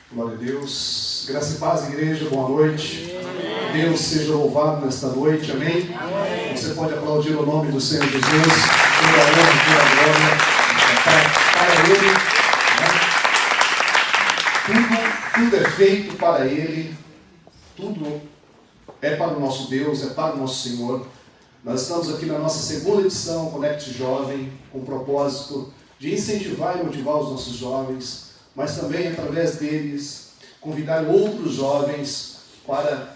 Glória a Deus. Graça e paz, igreja. Boa noite. Amém. Deus seja louvado nesta noite. Amém? Amém. Você pode aplaudir o nome do Senhor Jesus. Toda a honra e toda a glória para Ele. Né? Tudo é feito para Ele. Tudo é para o nosso Deus, é para o nosso Senhor. Nós estamos aqui na nossa segunda edição, Conecte Jovem, com o propósito de incentivar e motivar os nossos jovens, mas também, através deles, convidar outros jovens para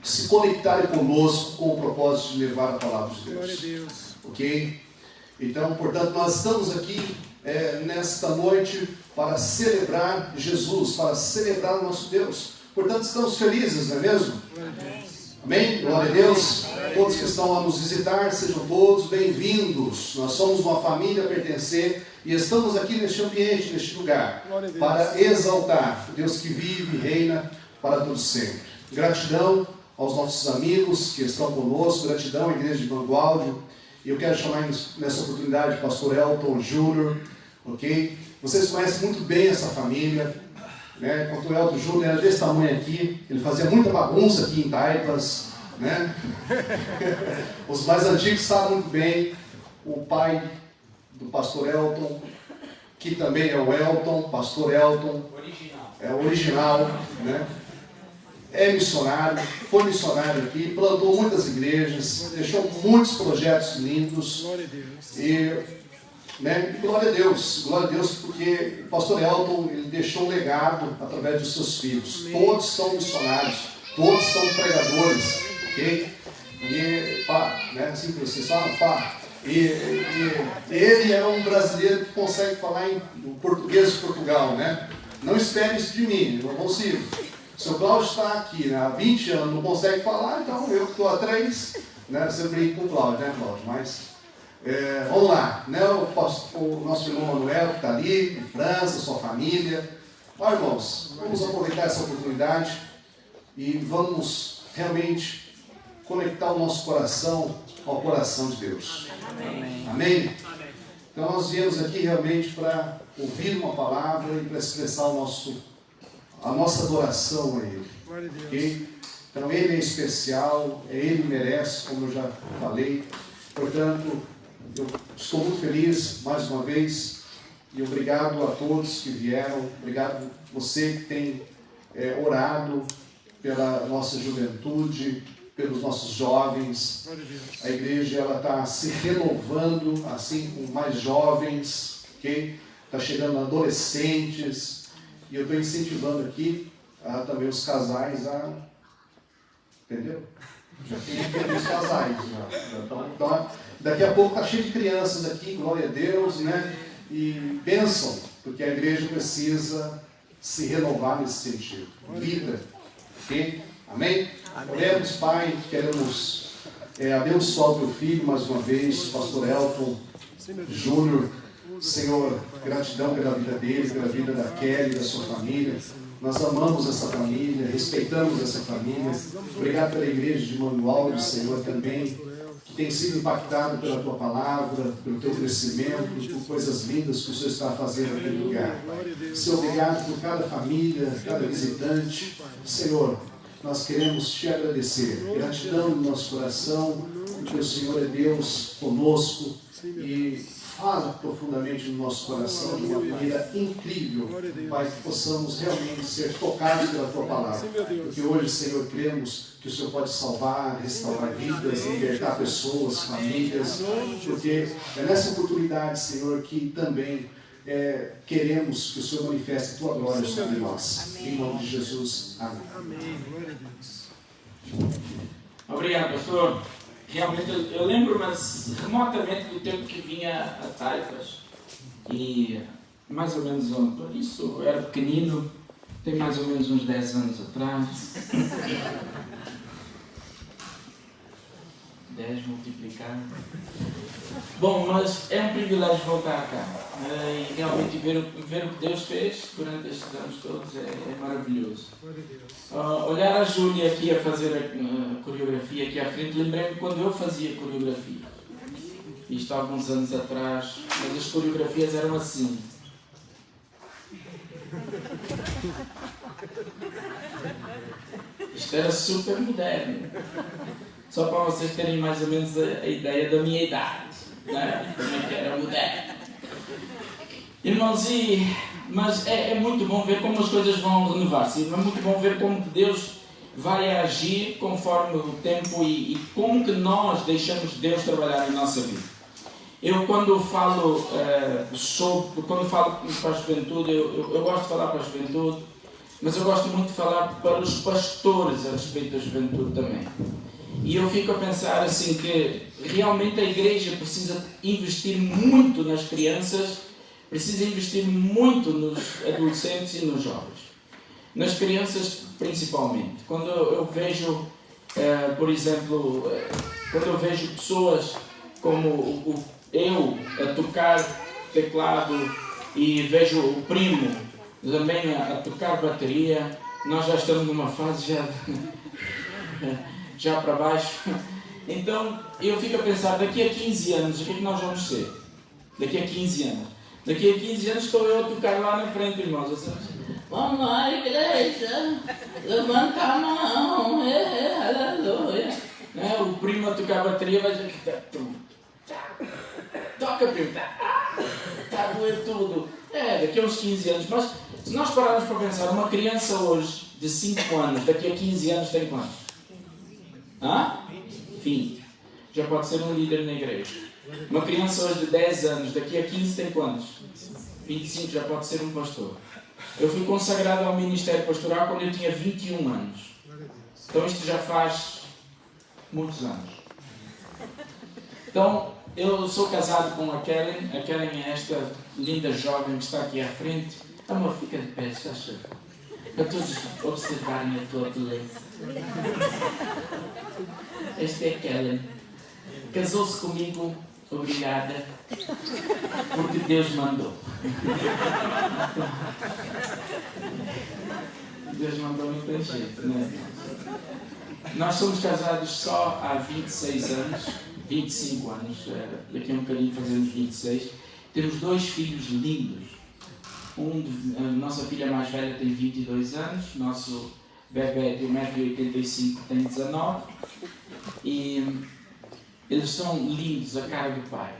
se conectarem conosco com o propósito de levar a palavra de Deus. Glória a Deus. Ok? Então, portanto, nós estamos aqui nesta noite para celebrar Jesus, para celebrar o nosso Deus. Portanto, estamos felizes, não é mesmo? Amém? Glória a Deus. Todos que estão a nos visitar, sejam todos bem-vindos. Nós somos uma família a pertencer e estamos aqui neste ambiente, neste lugar, para exaltar o Deus que vive e reina para todos sempre. Gratidão aos nossos amigos que estão conosco, gratidão à Igreja de Vanguardio. E eu quero chamar nessa oportunidade o pastor Elton Júnior, ok? Vocês conhecem muito bem essa família, né? Quando o Elton Júnior era desse tamanho aqui, ele fazia muita bagunça aqui em Taipas, né? Os mais antigos sabem muito bem. O pai do pastor Elton, que também é o Elton, pastor Elton, é o original, né? É missionário, foi missionário aqui, plantou muitas igrejas, deixou muitos projetos lindos. Glória a Deus. E glória a Deus, porque o pastor Elton ele deixou um legado através dos seus filhos. Amém. Todos são missionários, todos são pregadores, ok? E pá, né? Assim que vocês falam, pá. E ele é um brasileiro que consegue falar em português de Portugal, né? Não espere isso de mim, eu não consigo. O seu Cláudio está aqui, né, há 20 anos, não consegue falar, então eu que estou há 3, né? Você brinca com o Cláudio, né, Cláudio? Mas vamos lá, né? O nosso irmão Manuel que está ali, de França, sua família. Olha, irmãos, vamos aproveitar essa oportunidade e vamos realmente conectar o nosso coração ao coração de Deus. Amém? Amém? Então nós viemos aqui realmente para ouvir uma palavra e para expressar a nossa adoração a Ele. Okay? Então Ele é especial, Ele merece, como eu já falei. Portanto, eu estou muito feliz mais uma vez e obrigado a todos que vieram, obrigado você que tem orado pela nossa juventude, pelos nossos jovens. A igreja está se renovando, assim, com mais jovens, ok? Está chegando adolescentes, e eu estou incentivando aqui também os casais a... Entendeu? Já tem aqui os casais. Então, daqui a pouco está cheio de crianças aqui, glória a Deus, né? E bênção, porque a igreja precisa se renovar nesse sentido. Vida, ok? Amém? Oremos, Pai, queremos abençoar o teu filho mais uma vez, o pastor Elton Júnior. Senhor, gratidão pela vida dele, pela vida da Kelly, da sua família. Nós amamos essa família, respeitamos essa família. Obrigado pela igreja de Vanguardio, Senhor, também, que tem sido impactado pela tua palavra, pelo teu crescimento, por coisas lindas que o Senhor está fazendo naquele lugar. Senhor, obrigado por cada família, cada visitante. Senhor, nós queremos te agradecer. Gratidão no nosso coração, porque o Senhor é Deus conosco e fala profundamente no nosso coração de uma maneira incrível, Pai, que possamos realmente ser tocados pela tua palavra. Porque hoje, Senhor, cremos que o Senhor pode salvar, restaurar vidas, libertar pessoas, famílias, porque é nessa oportunidade, Senhor, que também queremos que o Senhor manifeste a tua glória sobre nós. Em nome de Jesus. Amém. Amém. Glória a Deus. Obrigado, pastor. Realmente, eu lembro, mas remotamente do tempo que vinha a Taipas. E mais ou menos, por isso eu era pequenino, tem mais ou menos uns 10 anos atrás. 10 multiplicado. Bom, mas é um privilégio voltar cá. E realmente ver o que Deus fez durante estes anos todos é maravilhoso. Olhar a Júlia aqui a fazer a coreografia aqui à frente, lembrei-me quando eu fazia coreografia. Isto há alguns anos atrás, mas as coreografias eram assim. Isto era super moderno. Só para vocês terem mais ou menos a ideia da minha idade, né? Como é que era moderno. Irmãos, mas é muito bom ver como as coisas vão renovar-se. É muito bom ver como Deus vai agir conforme o tempo e como que nós deixamos Deus trabalhar em nossa vida. Eu quando falo para a juventude, eu gosto de falar para a juventude, mas eu gosto muito de falar para os pastores a respeito da juventude também. E eu fico a pensar assim que realmente a igreja precisa investir muito nas crianças, precisa investir muito nos adolescentes e nos jovens. Nas crianças principalmente. Quando eu vejo, por exemplo, quando eu vejo pessoas como eu a tocar teclado e vejo o primo também a tocar bateria, nós já estamos numa fase já para baixo. Então eu fico a pensar, daqui a 15 anos, o que é que nós vamos ser? Daqui a 15 anos. Daqui a 15 anos estou eu a tocar lá na frente, irmãos. Assim, vamos lá, igreja, levanta a mão, aleluia. O primo a tocar a bateria vai dizer, toca, primo, está a doer tudo. Daqui a uns 15 anos. Mas se nós pararmos para pensar, uma criança hoje de 5 anos, daqui a 15 anos tem quantos? 20. Já pode ser um líder na igreja. Uma criança hoje de 10 anos, daqui a 15 tem quantos? 25, já pode ser um pastor. Eu fui consagrado ao ministério pastoral quando eu tinha 21 anos. Então isto já faz muitos anos. Então, eu sou casado com a Kellen. A Kellen é esta linda jovem que está aqui à frente. Amor, fica de pé, se acha? Para todos observarem a tua beleza. Esta é a Kellen. Casou-se comigo, obrigada, porque Deus mandou. Deus mandou muita gente, não é? Nós somos casados só há 26 anos, 25 anos, daqui a um bocadinho fazemos 26. Temos 2 filhos lindos. A nossa filha mais velha tem 22 anos, nosso bebê de 1,85 m tem 19 e eles são lindos, a cara do pai.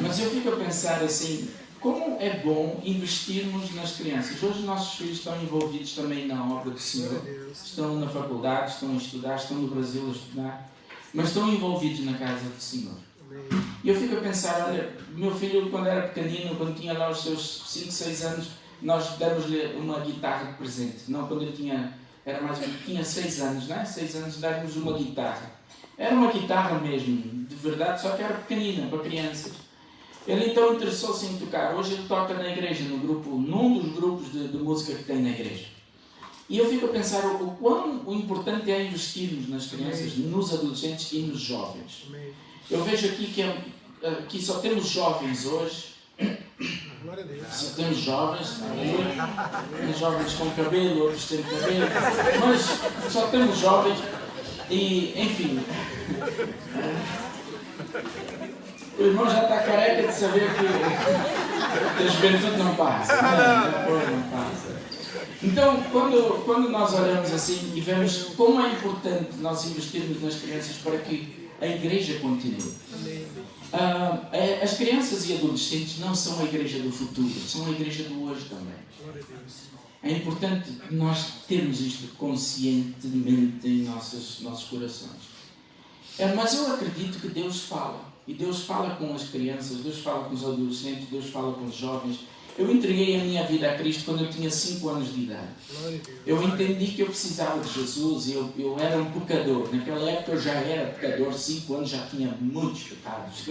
Mas eu fico a pensar assim, como é bom investirmos nas crianças. Hoje os nossos filhos estão envolvidos também na obra do Senhor. Estão na faculdade, estão a estudar, estão no Brasil a estudar, mas estão envolvidos na casa do Senhor. E eu fico a pensar, olha, meu filho quando era pequenino, quando tinha lá os seus 5, 6 anos, nós demos-lhe uma guitarra de presente. Não, quando ele tinha 6 anos, não é? 6 anos, demos uma guitarra. Era uma guitarra mesmo, de verdade, só que era pequenina, para crianças. Ele então interessou-se em tocar. Hoje ele toca na igreja, num dos grupos de música que tem na igreja. E eu fico a pensar o quão importante é investirmos nas crianças, nos adolescentes e nos jovens. Eu vejo aqui que só temos jovens hoje. Só temos jovens, uns jovens com cabelo, outros sem cabelo, mas só temos jovens e, enfim, o irmão já está careca de saber que a juventude não passa, não passa. Então, quando nós olhamos assim e vemos como é importante nós investirmos nas crianças para que a igreja continue. As crianças e adolescentes não são a igreja do futuro, são a igreja do hoje também. É importante nós termos isto conscientemente em nossos corações. Mas eu acredito que Deus fala. E Deus fala com as crianças, Deus fala com os adolescentes, Deus fala com os jovens. Eu entreguei a minha vida a Cristo quando eu tinha 5 anos de idade. Eu entendi que eu precisava de Jesus e eu era um pecador. Naquela época eu já era pecador, 5 anos já tinha muitos pecados.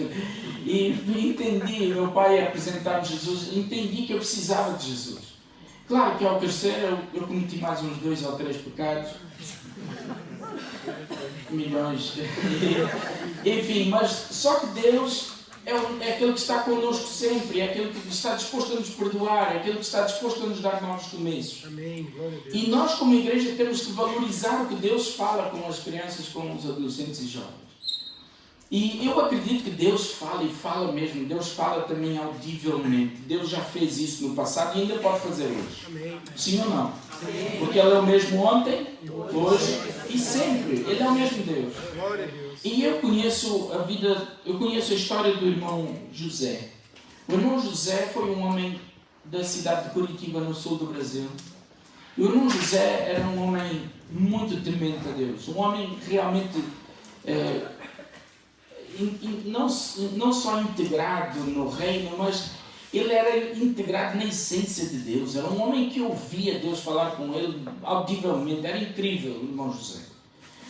E entendi, meu pai apresentava Jesus, entendi que eu precisava de Jesus. Claro que ao crescer eu cometi mais uns 2 ou 3 pecados. Milhões. Enfim, mas só que Deus é aquele que está connosco sempre, é aquele que está disposto a nos perdoar, é aquele que está disposto a nos dar novos começos. Amém. E nós como igreja temos que valorizar o que Deus fala com as crianças, com os adolescentes e jovens. E eu acredito que Deus fala, e fala mesmo, Deus fala também audivelmente. Deus já fez isso no passado e ainda pode fazer hoje. Amém. Sim ou não? Porque Ele é o mesmo ontem, hoje e sempre. Ele é o mesmo Deus. Glória a Deus. E eu conheço a história do irmão José. O irmão José foi um homem da cidade de Curitiba, no sul do Brasil. E o irmão José era um homem muito temente a Deus. Um homem realmente não só integrado no reino, mas ele era integrado na essência de Deus. Era um homem que ouvia Deus falar com ele audivelmente. Era incrível o irmão José.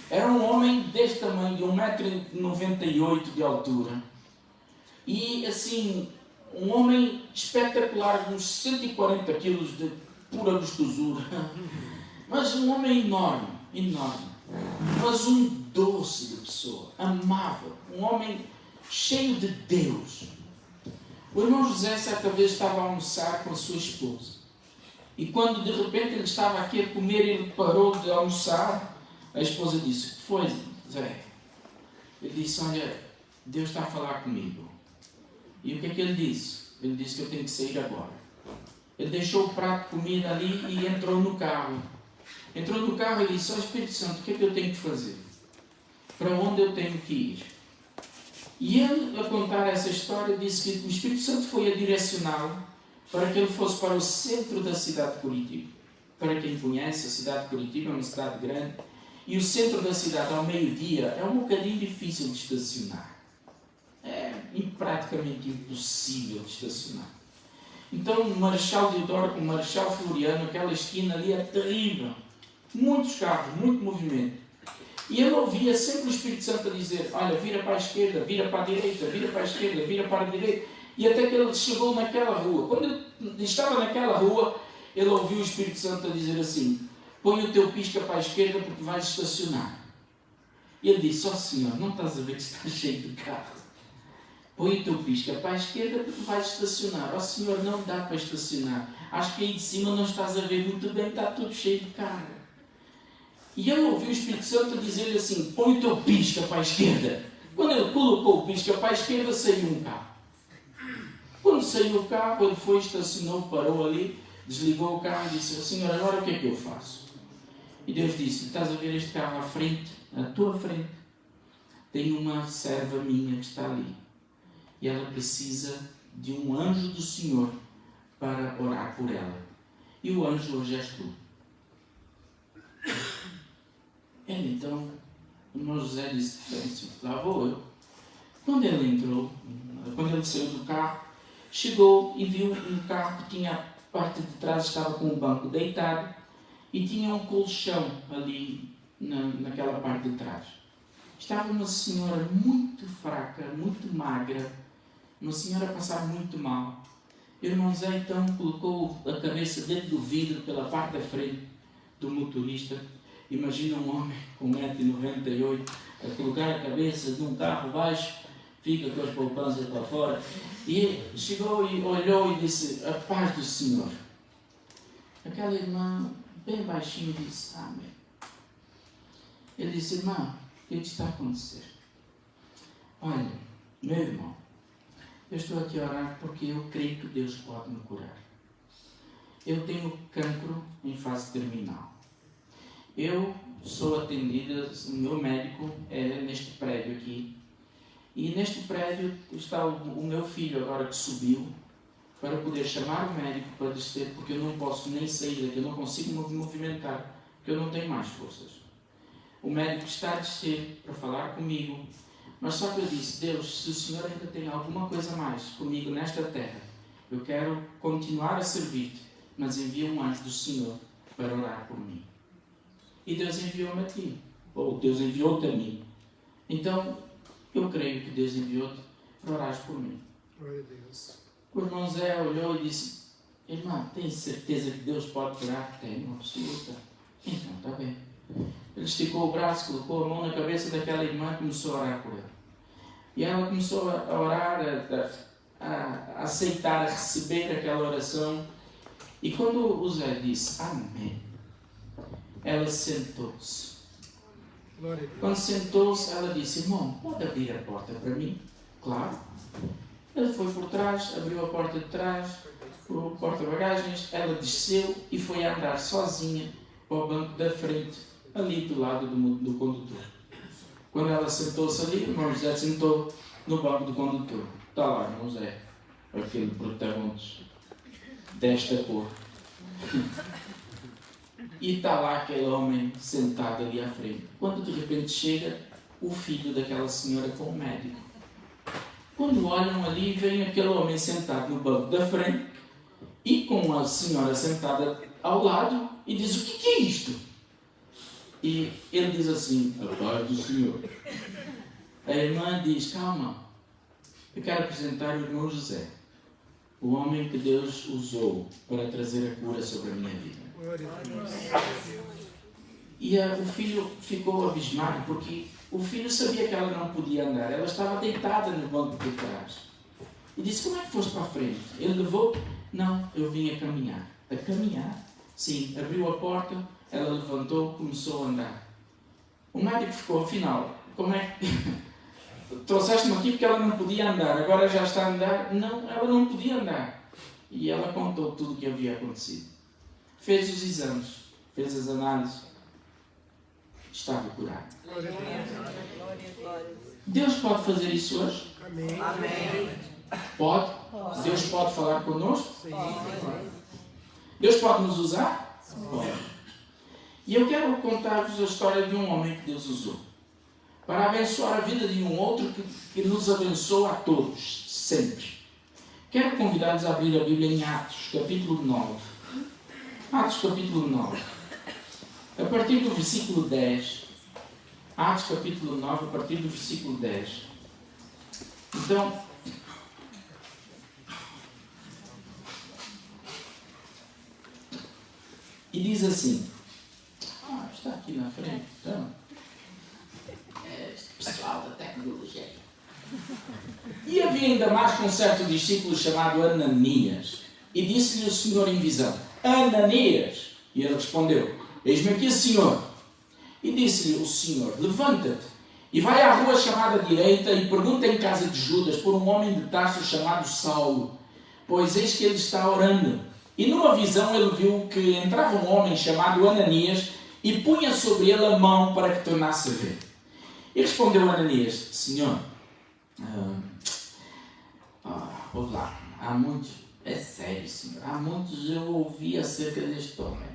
Era um homem deste tamanho, de 1,98 m de altura. E assim, um homem espetacular, uns 140 kg de pura gostosura. Mas um homem enorme, enorme. Mas um doce de pessoa, amável. Um homem cheio de Deus. O irmão José certa vez estava a almoçar com a sua esposa. E quando de repente ele estava aqui a comer, ele parou de almoçar. A esposa disse: "O que foi, Zé?" Ele disse: "Olha, Deus está a falar comigo." E o que é que ele disse? Ele disse que eu tenho que sair agora. Ele deixou o prato de comida ali e entrou no carro. Entrou no carro e disse: "Ó Espírito Santo, o que é que eu tenho que fazer? Para onde eu tenho que ir?" E ele, a contar essa história, disse que o Espírito Santo foi a direcioná-lo para que ele fosse para o centro da cidade de Curitiba. Para quem conhece, a cidade de Curitiba é uma cidade grande. E o centro da cidade, ao meio-dia, é um bocadinho difícil de estacionar. É praticamente impossível de estacionar. Então, o Marechal Deodoro com o Marechal Floriano, aquela esquina ali é terrível. Muitos carros, muito movimento. E ele ouvia sempre o Espírito Santo a dizer: "Olha, vira para a esquerda, vira para a direita, vira para a esquerda, vira para a direita." E até que ele chegou naquela rua. Quando ele estava naquela rua, ele ouviu o Espírito Santo a dizer assim: "Põe o teu pisca para a esquerda porque vais estacionar." E ele disse: "Ó Senhor, não estás a ver que está cheio de carro? Põe o teu pisca para a esquerda porque vais estacionar." "Ó Senhor, não dá para estacionar. Acho que aí de cima não estás a ver muito bem, está tudo cheio de carro." E ele ouviu o Espírito Santo dizer-lhe assim: "Põe o teu pisca para a esquerda." Quando ele colocou o pisca para a esquerda, saiu um carro. Quando saiu o carro, ele foi, estacionou, parou ali, desligou o carro e disse: "Senhor, agora o que é que eu faço?" E Deus disse: "Estás a ver este carro à frente? À tua frente tem uma serva minha que está ali. E ela precisa de um anjo do Senhor para orar por ela. E o anjo hoje és tu." Então, o irmão José disse: "Lá vou eu." Quando ele entrou, quando ele saiu do carro, chegou e viu um carro que tinha a parte de trás, estava com um banco deitado e tinha um colchão ali naquela parte de trás. Estava uma senhora muito fraca, muito magra, uma senhora a passar muito mal. O irmão José então colocou a cabeça dentro do vidro pela parte da frente do motorista. Imagina um homem com 1,98 m a colocar a cabeça de um carro baixo, fica com as poupanças para fora. E chegou e olhou e disse: "A paz do Senhor." Aquela irmã, bem baixinho, disse: "Amém." Ele disse: "Irmã, o que está a acontecer?" "Olha, meu irmão, eu estou aqui a orar porque eu creio que Deus pode me curar. Eu tenho cancro em fase terminal. Eu sou atendida, o meu médico é neste prédio aqui. E neste prédio está o meu filho agora que subiu para poder chamar o médico para descer, porque eu não posso nem sair daqui, eu não consigo me movimentar, porque eu não tenho mais forças. O médico está a descer para falar comigo, mas só que eu disse: Deus, se o Senhor ainda tem alguma coisa mais comigo nesta terra, eu quero continuar a servir-te, mas envia um anjo do Senhor para orar por mim." E Deus enviou-me a ti, ou Deus enviou-te a mim. Então, eu creio que Deus enviou-te para orares por mim. Glória a Deus. O irmão Zé olhou e disse: "Irmã, tens certeza que Deus pode curar?" "Tenho, absoluta." "Então, está bem." Ele esticou o braço, colocou a mão na cabeça daquela irmã e começou a orar por ela. E ela começou a orar, a aceitar, a receber aquela oração. E quando o Zé disse amém, ela sentou-se. Quando sentou-se, ela disse: "Irmão, pode abrir a porta para mim?" "Claro." Ele foi por trás, abriu a porta de trás o porta-bagagens, ela desceu e foi andar sozinha para o banco da frente, ali do lado do condutor. Quando ela sentou-se ali, o irmão José sentou no banco do condutor. Está lá, irmão José, aquele protagonista desta cor. E está lá aquele homem sentado ali à frente. Quando de repente chega o filho daquela senhora com o médico. Quando olham ali, vem aquele homem sentado no banco da frente e com a senhora sentada ao lado e diz: o que é isto? E ele diz assim: a paz do Senhor. A irmã diz: calma, eu quero apresentar o irmão José, o homem que Deus usou para trazer a cura sobre a minha vida. E o filho ficou abismado, porque o filho sabia que ela não podia andar. Ela estava deitada no banco de trás. E disse: como é que foste para a frente? Ele levou? Não, eu vim a caminhar. A caminhar? Sim, abriu a porta, ela levantou, começou a andar. O médico ficou: afinal, como é que... trouxeste-me aqui porque ela não podia andar, agora já está a andar? Não, ela não podia andar. E ela contou tudo o que havia acontecido. Fez os exames, fez as análises, estava curado. Deus pode fazer isso hoje? Amém. Pode? Deus pode falar connosco? Deus pode nos usar? Pode. E eu quero contar-vos a história de um homem que Deus usou para abençoar a vida de um outro que nos abençoa a todos, sempre. Quero convidar-vos a abrir a Bíblia em Atos, capítulo 9. Atos, capítulo 9. A partir do versículo 10. Atos, capítulo 9, a partir do versículo 10. Então, e diz assim, está aqui na frente, então, este pessoal da tecnologia. E havia em Damasco um certo discípulo chamado Ananias, e disse-lhe o Senhor em visão: Ananias. E ele respondeu: eis-me aqui, Senhor. E disse-lhe o Senhor: levanta-te e vai à rua chamada direita e pergunta em casa de Judas por um homem de Tarso chamado Saulo, pois eis que ele está orando. E numa visão ele viu que entrava um homem chamado Ananias e punha sobre ele a mão para que tornasse a ver. E respondeu Ananias: Senhor, ouve lá, há muitos, é sério, Senhor, há muitos eu ouvi acerca deste homem.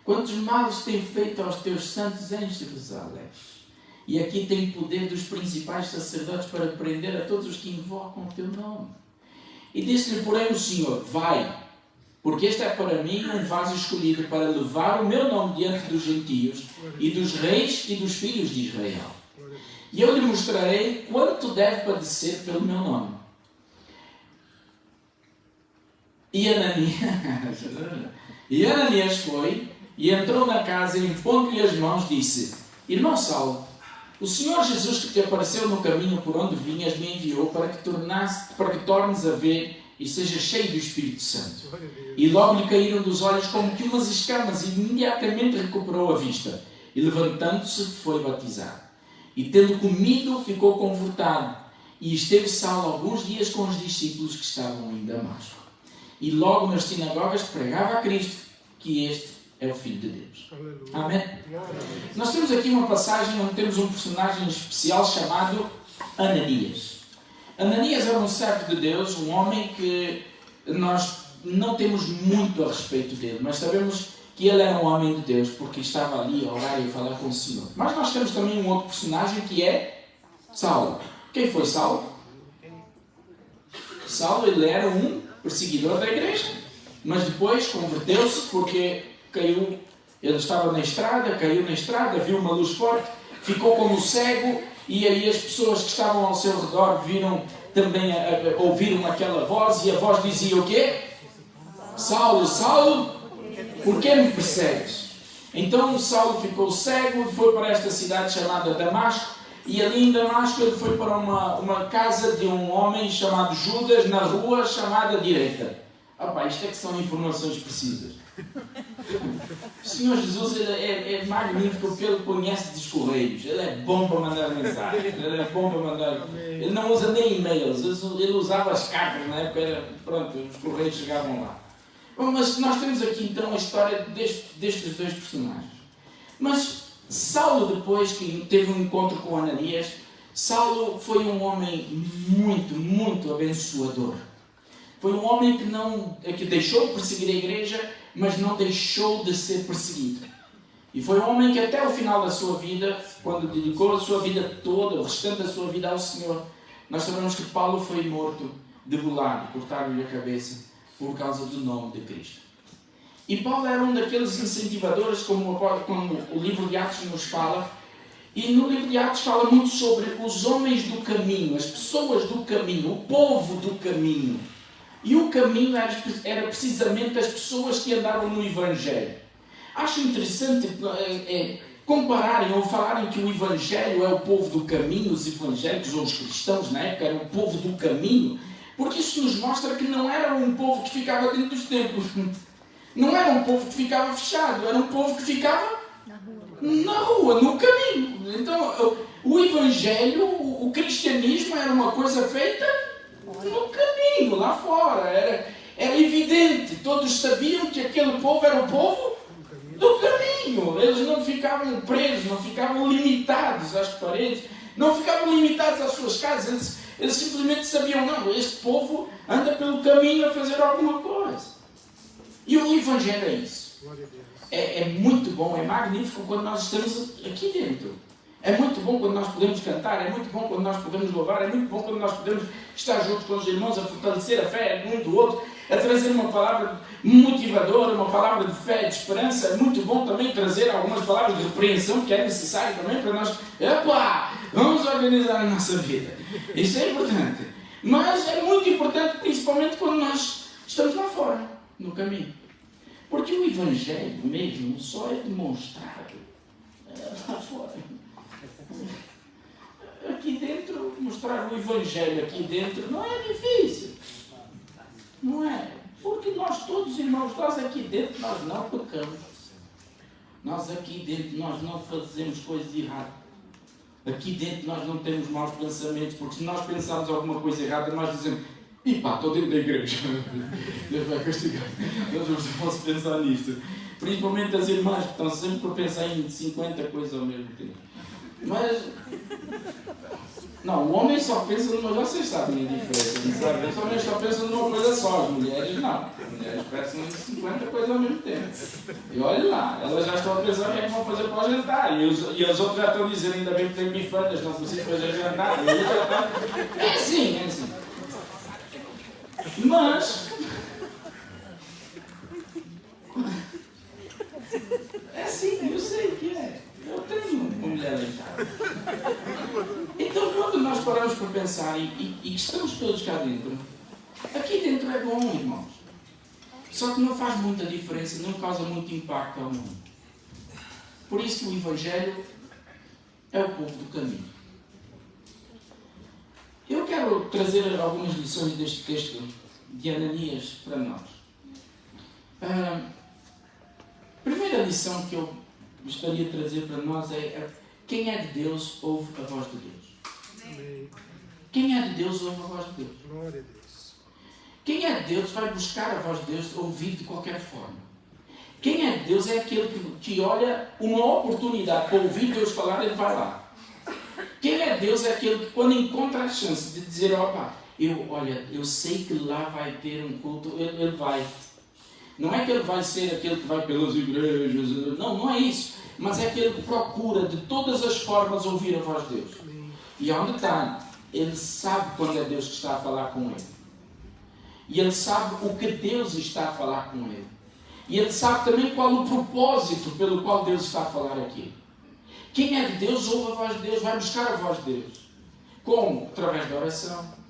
Quantos males tem feito aos teus santos em Jerusalém? E aqui tem poder dos principais sacerdotes para prender a todos os que invocam o teu nome. E disse-lhe, porém, o Senhor: vai, porque este é para mim um vaso escolhido para levar o meu nome diante dos gentios e dos reis e dos filhos de Israel. E eu lhe mostrarei quanto deve padecer pelo meu nome. E Ananias foi e entrou na casa e, impondo-lhe as mãos, disse: Irmão Saulo, o Senhor Jesus que te apareceu no caminho por onde vinhas me enviou para que tornes a ver e seja cheio do Espírito Santo. E logo lhe caíram dos olhos como que umas escamas e imediatamente recuperou a vista. E levantando-se foi batizado. E tendo comido ficou confortado. E esteve Saulo alguns dias com os discípulos que estavam em Damasco. E logo nas sinagogas pregava a Cristo, que este é o Filho de Deus. Amém? Nós temos aqui uma passagem onde temos um personagem especial chamado Ananias. Ananias era um servo de Deus, um homem que nós não temos muito a respeito dele, mas sabemos que ele era um homem de Deus, porque estava ali a orar e a falar com o Senhor. Mas nós temos também um outro personagem que é Saulo. Quem foi Saulo? Saulo, ele era um perseguidor da igreja, mas depois converteu-se porque caiu, ele estava na estrada, caiu na estrada, viu uma luz forte, ficou como cego, e aí as pessoas que estavam ao seu redor viram também, ouviram aquela voz, e a voz dizia o quê? Saulo, Saulo, por que me persegues? Então Saulo ficou cego, foi para esta cidade chamada Damasco, e ali em Damasco ele foi para uma casa de um homem chamado Judas, na rua chamada direita. Isto é que são informações precisas. O Senhor Jesus ele é magnífico porque Ele conhece dos correios. Ele é bom para mandar mensagem. Ele é bom para mandar... Ele não usa nem e-mails. Ele usava as cartas na época. Pronto, os correios chegavam lá. Bom, mas nós temos aqui então a história destes dois personagens. Mas Saulo, depois que teve um encontro com Ananias, Saulo foi um homem muito, muito abençoador. Foi um homem que deixou de perseguir a igreja, mas não deixou de ser perseguido. E foi um homem que até o final da sua vida, quando dedicou a sua vida toda, o restante da sua vida ao Senhor, nós sabemos que Paulo foi morto, degolado, cortaram-lhe a cabeça por causa do nome de Cristo. E Paulo era um daqueles incentivadores, como o livro de Atos nos fala, e no livro de Atos fala muito sobre os homens do caminho, as pessoas do caminho, o povo do caminho. E o caminho era precisamente as pessoas que andavam no Evangelho. Acho interessante compararem ou falarem que o Evangelho é o povo do caminho, os evangélicos ou os cristãos na época eram o povo do caminho, porque isso nos mostra que não era um povo que ficava dentro dos templos. Não era um povo que ficava fechado, era um povo que ficava na rua, no caminho. Então, o Evangelho, o cristianismo era uma coisa feita no caminho, lá fora. Era evidente, todos sabiam que aquele povo era o povo do caminho. Eles não ficavam presos, não ficavam limitados às paredes, não ficavam limitados às suas casas. Eles simplesmente sabiam, não, este povo anda pelo caminho a fazer alguma coisa. E o Evangelho é isso. É muito bom, é magnífico quando nós estamos aqui dentro. É muito bom quando nós podemos cantar, é muito bom quando nós podemos louvar, é muito bom quando nós podemos estar juntos com os irmãos a fortalecer a fé um do outro, a trazer uma palavra motivadora, uma palavra de fé, de esperança. É muito bom também trazer algumas palavras de repreensão, que é necessário também para nós, vamos organizar a nossa vida. Isso é importante. Mas é muito importante, principalmente quando nós estamos lá fora, no caminho. Porque o Evangelho mesmo só é demonstrado lá fora. Aqui dentro, mostrar o Evangelho aqui dentro não é difícil. Não é. Porque nós todos, irmãos, nós aqui dentro, nós não pecamos. Nós aqui dentro, nós não fazemos coisas erradas. Aqui dentro nós não temos maus pensamentos, porque se nós pensarmos alguma coisa errada, nós dizemos, estou dentro da igreja. Deus vai castigar. Deus não posso pensar nisto. Principalmente as irmãs que estão sempre a pensar em 50 coisas ao mesmo tempo. Mas, não, o homem só pensa numa, vocês sabem a diferença, não sabem? Os homens só pensam numa coisa só, as mulheres não. As mulheres pensam em 50 coisas ao mesmo tempo. E olha lá, elas já estão a pensar o que é que vão fazer para o jantar. E as outras já estão a dizer, ainda bem que tem bifanas, não preciso fazer jantar. É assim, é assim. Mas, é assim, eu sei o que é. Eu tenho uma mulher lá em casa. Então, quando nós paramos para pensar e estamos todos cá dentro, aqui dentro é bom, irmãos. Só que não faz muita diferença, não causa muito impacto ao mundo. Por isso que o Evangelho é o povo do caminho. Eu quero trazer algumas lições deste texto de Ananias para nós. A primeira lição que eu gostaria de trazer para nós é quem é de Deus ouve a voz de Deus. Quem é de Deus ouve a voz de Deus. Glória a Deus. Quem é de Deus vai buscar a voz de Deus ouvir de qualquer forma. Quem é de Deus é aquele que olha uma oportunidade para ouvir Deus falar, ele vai lá. Quem é de Deus é aquele que quando encontra a chance de dizer, eu sei que lá vai ter um culto, ele vai. Não é que ele vai ser aquele que vai pelas igrejas, não é isso. Mas é aquele que procura de todas as formas ouvir a voz de Deus. E onde está, ele sabe quando é Deus que está a falar com ele. E ele sabe o que Deus está a falar com ele. E ele sabe também qual o propósito pelo qual Deus está a falar aqui. Quem é de Deus ouve a voz de Deus, vai buscar a voz de Deus. Como? Através da oração.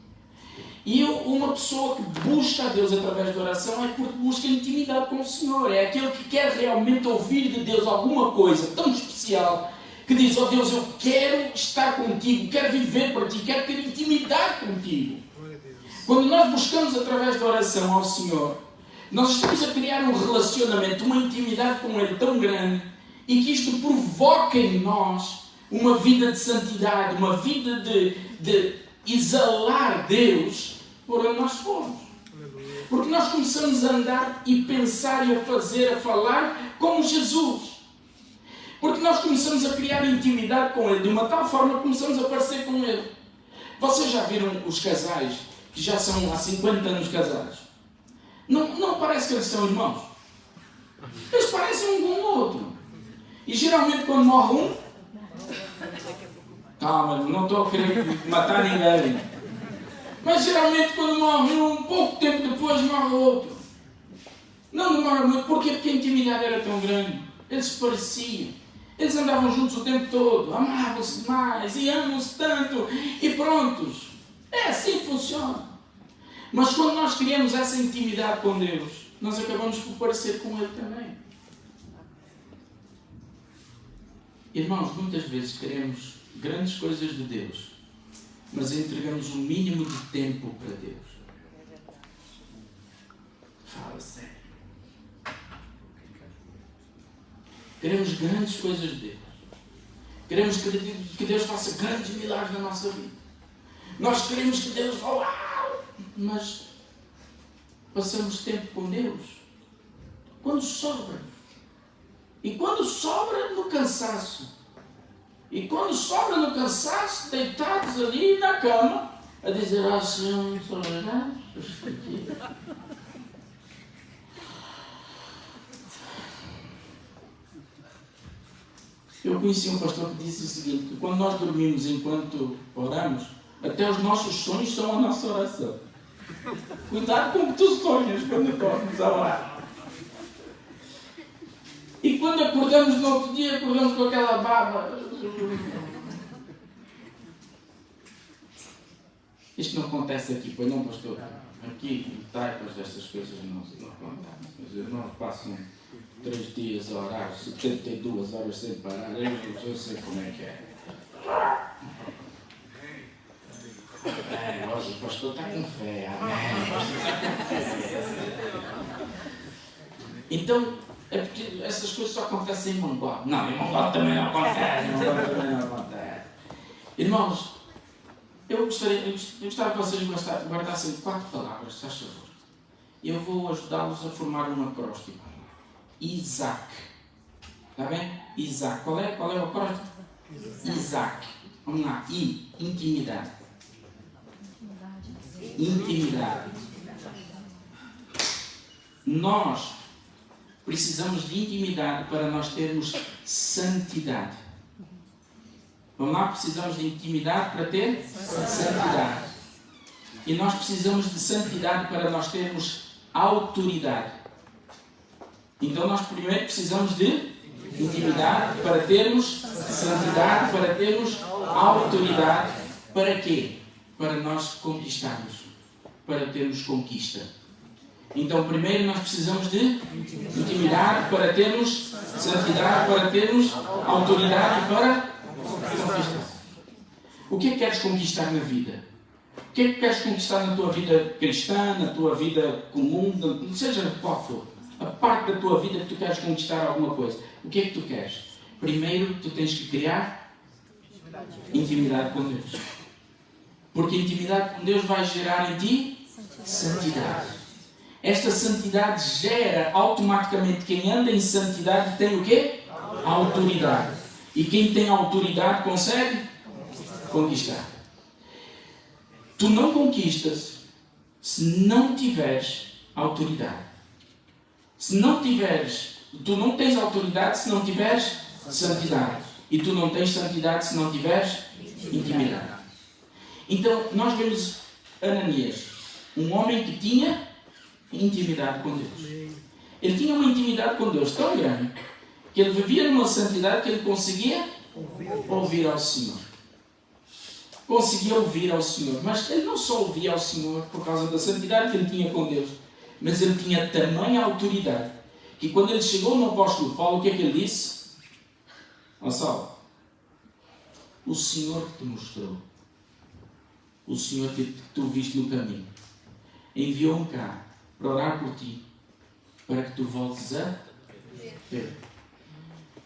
E uma pessoa que busca a Deus através da oração é porque busca intimidade com o Senhor. É aquele que quer realmente ouvir de Deus alguma coisa tão especial que diz, Deus, eu quero estar contigo, quero viver para ti, quero ter intimidade contigo. Quando nós buscamos através da oração ao Senhor, Nós estamos a criar um relacionamento, uma intimidade com Ele tão grande e que isto provoca em nós uma vida de santidade, uma vida de exalar Deus por onde nós fomos. Porque nós começamos a andar e pensar e a fazer, a falar como Jesus. Porque nós começamos a criar intimidade com Ele, de uma tal forma que começamos a parecer com Ele. Vocês já viram os casais que já são há 50 anos casados? Não parece que eles são irmãos. Eles parecem um com o outro. E geralmente quando morre um... Calma, não estou a querer matar ninguém. Mas geralmente quando morre um, pouco tempo depois morre o outro. Não demora muito. Porquê? Porque a intimidade era tão grande. Eles se pareciam. Eles andavam juntos o tempo todo. Amavam-se demais. E amam-se tanto. E prontos. É assim que funciona. Mas quando nós criamos essa intimidade com Deus, nós acabamos por parecer com Ele também. Irmãos, muitas vezes queremos grandes coisas de Deus, mas entregamos o mínimo de tempo para Deus. Fala sério. Queremos grandes coisas de Deus. Queremos que Deus faça grandes milagres na nossa vida. Nós queremos que Deus vá, mas passamos tempo com Deus quando sobra. E quando sobra no cansaço. E quando sobra no cansaço, deitados ali na cama, a dizer, Senhor, não sou verdade. Eu conheci um pastor que disse o seguinte, que quando nós dormimos enquanto oramos, até os nossos sonhos são a nossa oração. Cuidado com o que tu sonhas quando dormes a orar. E quando acordamos no outro dia, acordamos com aquela barba. Isto não acontece aqui, pois não, pastor? Aqui, em Taipas, estas coisas não acontecem. Os irmãos passam 3 dias a orar, 72 horas sem parar. Eu sei como é que é. Hoje o pastor está com fé. Então, é porque essas coisas só acontecem em Mongola. Não, em Mongola também não acontece. Irmãos, eu gostava que vocês guardassem 4 palavras, se faz favor. Eu vou ajudá-los a formar um acróstico. Isaac. Está bem? Isaac. Qual é o acróstico? Isaac. Vamos lá. Intimidade. Intimidade. Nós precisamos de intimidade para nós termos santidade. Vamos lá? Precisamos de intimidade para ter santidade. E nós precisamos de santidade para nós termos autoridade. Então nós primeiro precisamos de intimidade para termos santidade, para termos autoridade. Para quê? Para nós conquistarmos. Para termos conquista. Então primeiro nós precisamos de intimidade para termos santidade, para termos autoridade para conquistar. O que é que queres conquistar na vida? O que é que queres conquistar na tua vida cristã, na tua vida comum, seja qual for? A parte da tua vida que tu queres conquistar alguma coisa. O que é que tu queres? Primeiro tu tens que criar intimidade com Deus. Porque intimidade com Deus vai gerar em ti santidade. Esta santidade gera automaticamente, quem anda em santidade tem o quê? Autoridade. E quem tem autoridade consegue conquistar. Tu não conquistas se não tiveres autoridade. Tu não tens autoridade se não tiveres santidade. E tu não tens santidade se não tiveres intimidade. Então, nós vemos Ananias, um homem que tinha intimidade com Deus. Ele tinha uma intimidade com Deus tão grande que ele vivia numa santidade que ele conseguia ouvir ao Senhor. Conseguia ouvir ao Senhor. Mas ele não só ouvia ao Senhor por causa da santidade que ele tinha com Deus, mas ele tinha tamanha autoridade que quando ele chegou no apóstolo Paulo, o que é que ele disse? Ó Saulo, o Senhor que te mostrou, o Senhor que tu viste no caminho, enviou-me cá para orar por ti para que tu voltes a ver.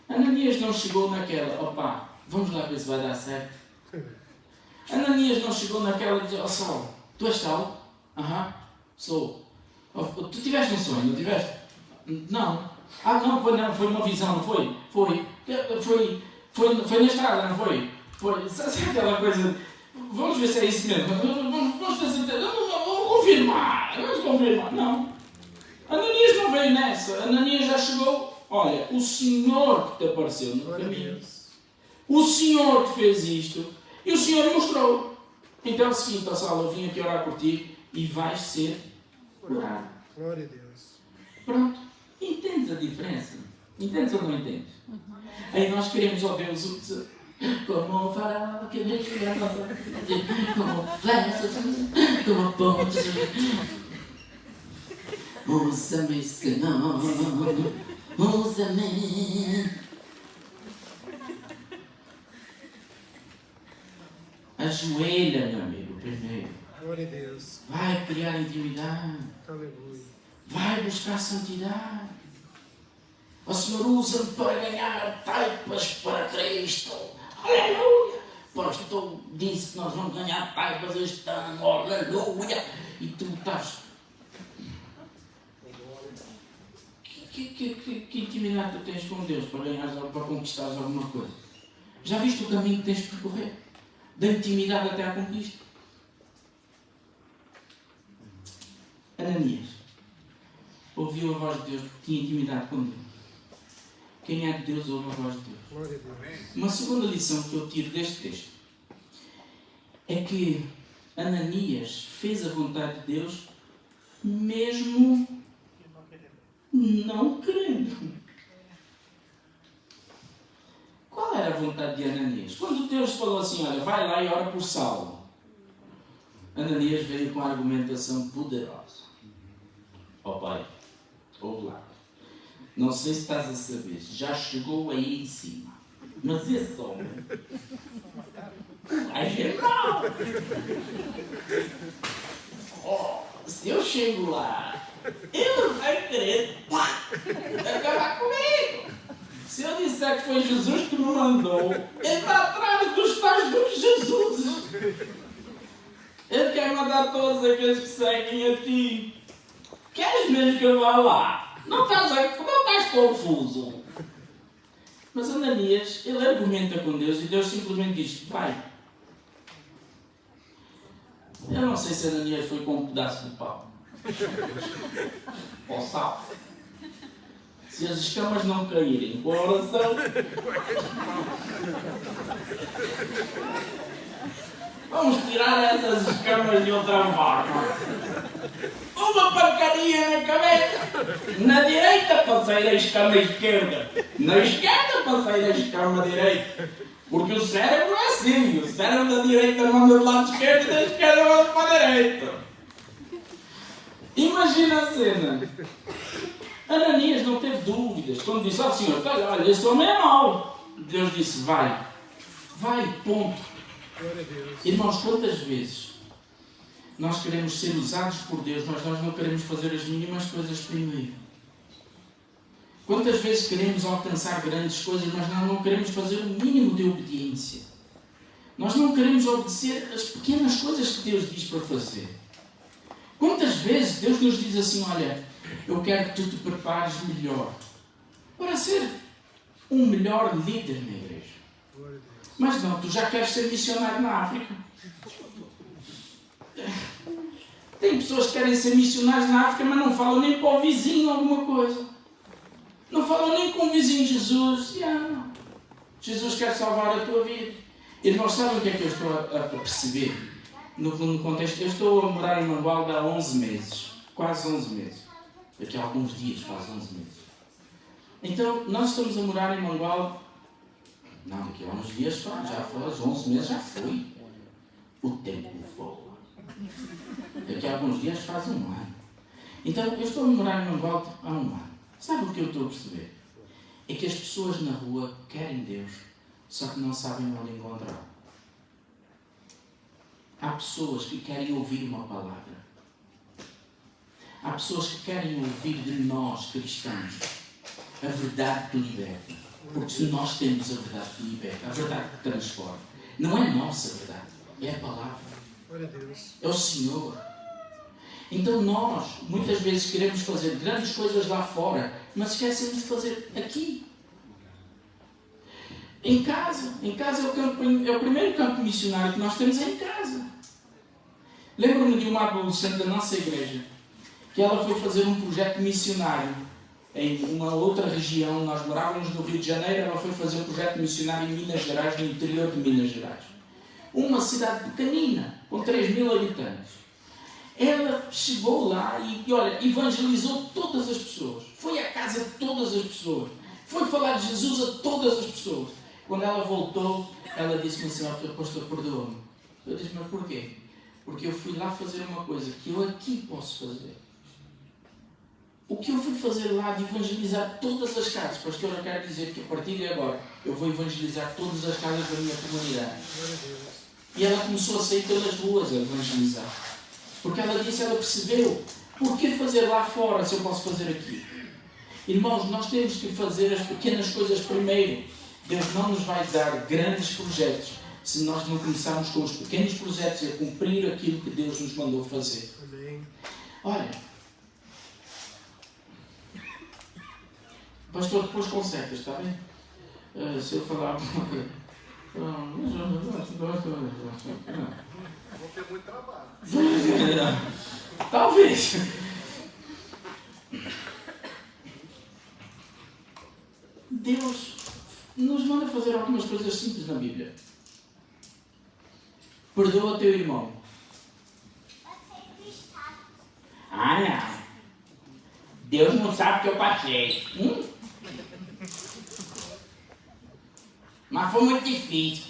Ananias não chegou naquela, opa, vamos lá ver se vai dar certo. Ananias não chegou naquela e disse, ó Saulo, tu és Saulo? Aham, sou. Oh, tu tiveste um sonho, não tiveste? Não. Ah, não, foi uma visão, não foi? Foi na estrada, não foi? Foi, sabe aquela coisa, vamos ver se é isso mesmo, vamos ter certeza, vamos confirmar, não. Ananias não veio nessa, Ananias já chegou, olha, o Senhor que te apareceu no caminho, o Senhor que fez isto, e o Senhor mostrou. Então é o seguinte, ó Saulo, eu vim aqui orar por ti e vais ser curado. Glória a Deus. Pronto. Entendes a diferença? Entendes ou não entendes? Aí nós queremos, ó Deus, como fará que me como flechas, como pontes. Usa-me, Senhor, usa-me. Ajoelha, meu amigo, primeiro. Glória a Deus. Vai criar intimidade. Aleluia. Vai buscar santidade. O Senhor usa-me para ganhar taipas para Cristo. Aleluia. Pastor disse que nós vamos ganhar taipas este ano. Aleluia. E tu estás... Que intimidade tu tens com Deus para conquistares alguma coisa? Já viste o caminho que tens de percorrer? Da intimidade até à conquista. Ananias ouviu a voz de Deus porque tinha intimidade com Deus. Quem é de Deus ouve a voz de Deus. Glória a Deus. Uma segunda lição que eu tiro deste texto é que Ananias fez a vontade de Deus mesmo não querendo. Qual era a vontade de Ananias? Quando Deus falou assim, olha, vai lá e ora por Saulo, Ananias veio com a argumentação poderosa. Ó Pai, ouve lá. Não sei se estás a saber, já chegou aí em cima. Mas esse homem vai ser mau. Oh, se eu chego lá, ele vai querer acabar comigo. Se eu disser que foi Jesus que me mandou, ele está atrás dos tais dos Jesus. Ele quer mandar todos aqueles que seguem a ti. Queres mesmo que eu vá lá? Não estás confuso. Mas Ananias, ele argumenta com Deus e Deus simplesmente diz, vai. Eu não sei se Ananias foi com um pedaço de pau. Ou sal. Se as escamas não caírem com a oração, vamos tirar essas escamas de outra forma. Uma pancadinha na cabeça. Na direita passei a escama esquerda. Na esquerda passei a escama direita. Porque o cérebro é assim. O cérebro da direita manda do lado esquerdo e da esquerda manda para a direita. Imagina a cena. Ananias não teve dúvidas. Quando disse ao Senhor, olha, esse homem é mau. Deus disse, vai. Vai, ponto. Glória a Deus. Irmãos, quantas vezes nós queremos ser usados por Deus, mas nós não queremos fazer as mínimas coisas primeiro? Quantas vezes queremos alcançar grandes coisas, mas nós não queremos fazer o mínimo de obediência? Nós não queremos obedecer as pequenas coisas que Deus diz para fazer. Quantas vezes Deus nos diz assim, olha, eu quero que tu te prepares melhor para ser um melhor líder na igreja. Glória a Deus. Mas não, tu já queres ser missionário na África. Tem pessoas que querem ser missionários na África, mas não falam nem para o vizinho alguma coisa. Não falam nem com o vizinho Jesus. Não. Jesus quer salvar a tua vida. Irmãos, sabem o que é que eu estou a perceber? No contexto, eu estou a morar em Mangualde há 11 meses. Quase 11 meses. Daqui a alguns dias faz 11 meses. Então, nós estamos a morar em Mangualde. Não, daqui a uns dias faz, já faz 11 meses, já foi. O tempo voa. Daqui a alguns dias faz um ano. Então, eu estou a morar em Mangualde há um ano. Sabe o que eu estou a perceber? É que as pessoas na rua querem Deus, só que não sabem onde encontrá-lo. Há pessoas que querem ouvir uma palavra. Há pessoas que querem ouvir de nós, cristãos, a verdade que liberta. Porque se nós temos a verdade que liberta, a verdade que transforma, não é a nossa verdade, é a palavra. Glória a Deus. É o Senhor. Então nós, muitas vezes, queremos fazer grandes coisas lá fora, mas esquecemos de fazer aqui. Em casa é o primeiro campo missionário que nós temos, é em casa. Lembro-me de uma adolescente da nossa igreja, que ela foi fazer um projeto missionário em uma outra região. Nós morávamos no Rio de Janeiro, ela foi fazer um projeto missionário em Minas Gerais, no interior de Minas Gerais. Uma cidade pequenina, com 3.000 habitantes. Ela chegou lá e, olha, evangelizou todas as pessoas. Foi à casa de todas as pessoas. Foi falar de Jesus a todas as pessoas. Quando ela voltou, ela disse-me assim: pastor, perdoa-me. Eu disse: mas porquê? Porque eu fui lá fazer uma coisa que eu aqui posso fazer. O que eu fui fazer lá de evangelizar todas as casas, pastor, eu quero dizer que a partir de agora eu vou evangelizar todas as casas da minha comunidade. E ela começou a sair pelas ruas a evangelizar. Porque ela disse, ela percebeu, por que fazer lá fora se eu posso fazer aqui? Irmãos, nós temos que fazer as pequenas coisas primeiro. Deus não nos vai dar grandes projetos se nós não começarmos com os pequenos projetos e a cumprir aquilo que Deus nos mandou fazer. Amém. Olha, pastor, depois consertas, está bem? Se eu falar alguma coisa. Vou ter muito trabalho. Talvez. Deus nos manda fazer algumas coisas simples na Bíblia. Perdoa teu irmão. Ah, não. Deus não sabe o que eu passei. Mas foi muito difícil.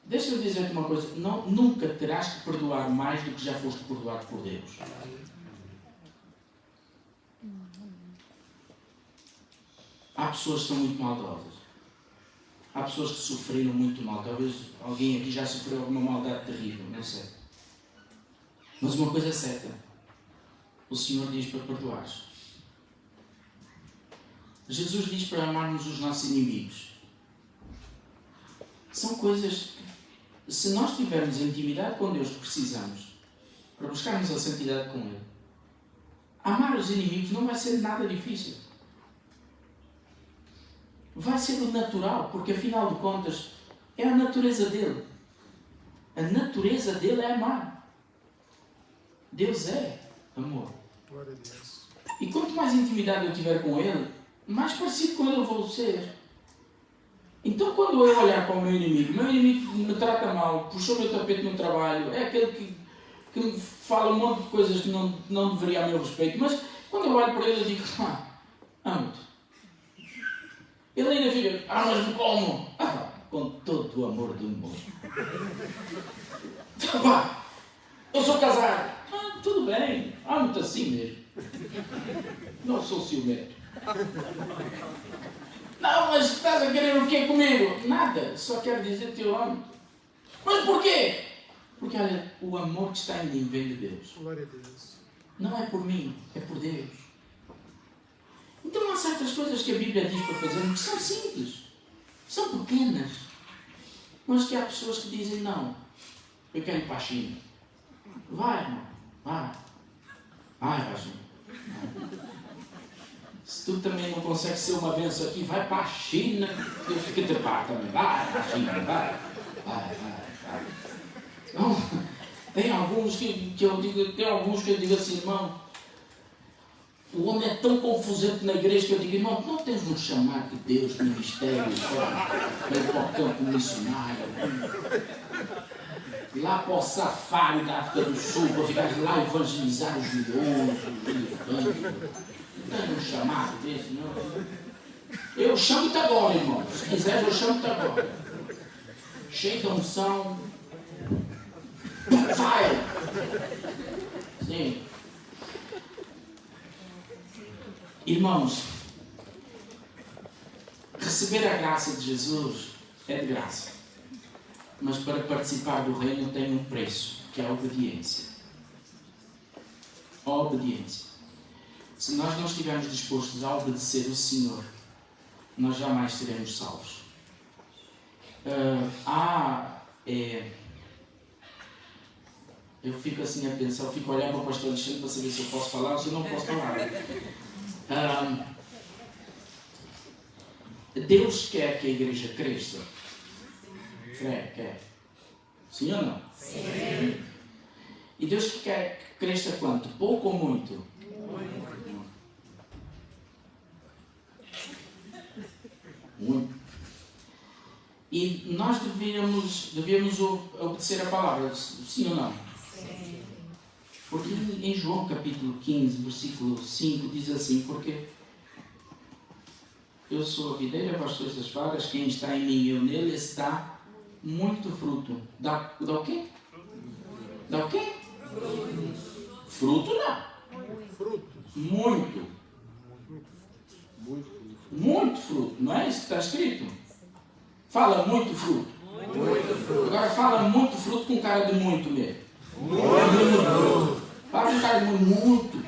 Deixa eu dizer-te uma coisa. Nunca terás que perdoar mais do que já foste perdoado por Deus. Há pessoas que são muito maldosas. Há pessoas que sofreram muito mal. Talvez alguém aqui já sofreu alguma maldade terrível, não sei. Mas uma coisa é certa. O Senhor diz para perdoares. Jesus diz para amarmos os nossos inimigos. São coisas que, se nós tivermos a intimidade com Deus que precisamos, para buscarmos a santidade com Ele, amar os inimigos não vai ser nada difícil. Vai ser o natural, porque afinal de contas é a natureza dele. A natureza dele é amar. Deus é amor. Glória a Deus. E quanto mais intimidade eu tiver com Ele, mais parecido com Ele eu vou ser. Então quando eu olhar para o meu inimigo me trata mal, puxou o meu tapete no trabalho, é aquele que me fala um monte de coisas que não deveria a meu respeito, mas quando eu olho para ele eu digo, amo-te. Ele ainda fica, mas como? Com todo o amor do mundo. Eu sou casado. Tudo bem, amo-te assim mesmo. Não sou ciumento. Não, mas estás a querer o quê comigo? Nada, só quero dizer que eu amo. Mas porquê? Porque olha, o amor que está em mim vem de Deus. Glória a Deus. Não é por mim, é por Deus. Então há certas coisas que a Bíblia diz para fazermos que são simples, são pequenas, mas que há pessoas que dizem não, eu quero ir para a China. Vai, irmão, vai para a China. Se tu também não consegues ser uma benção aqui, vai para a China, Deus fica te pá também. Vai para a China, vai. Não, tem alguns que eu digo assim, irmão, o homem é tão confusante na igreja que eu digo, irmão, não tens um chamado de Deus, ministério, para o campo missionário, lá para o safari da África do Sul, para ficar lá evangelizar os milhões, não tens um chamado desse, não. Eu chamo-te agora, irmão, se quiser eu chamo-te agora. Cheio de unção, fire. Sim. Irmãos, receber a graça de Jesus é de graça. Mas para participar do reino tem um preço, que é a obediência. A obediência. Se nós não estivermos dispostos a obedecer o Senhor, nós jamais seremos salvos. Eu fico assim a pensar, eu fico olhando para o pastor Alexandre para saber se eu posso falar ou se eu não posso falar. Deus quer que a igreja cresça? Quer. Sim ou não? Sim. E Deus quer que cresça quanto? Pouco ou muito? Muito. E nós devíamos obedecer a palavra, sim ou não? Sim. Porque em João capítulo 15, versículo 5, diz assim, porque eu sou a videira, vós sois as varas, quem está em mim e eu nele, está muito fruto. Dá o quê? Dá o quê? Fruto não. Muito. Muito fruto. Não é isso que está escrito? Fala muito fruto. Agora fala muito fruto com cara de muito mesmo. Fala com cara de muito.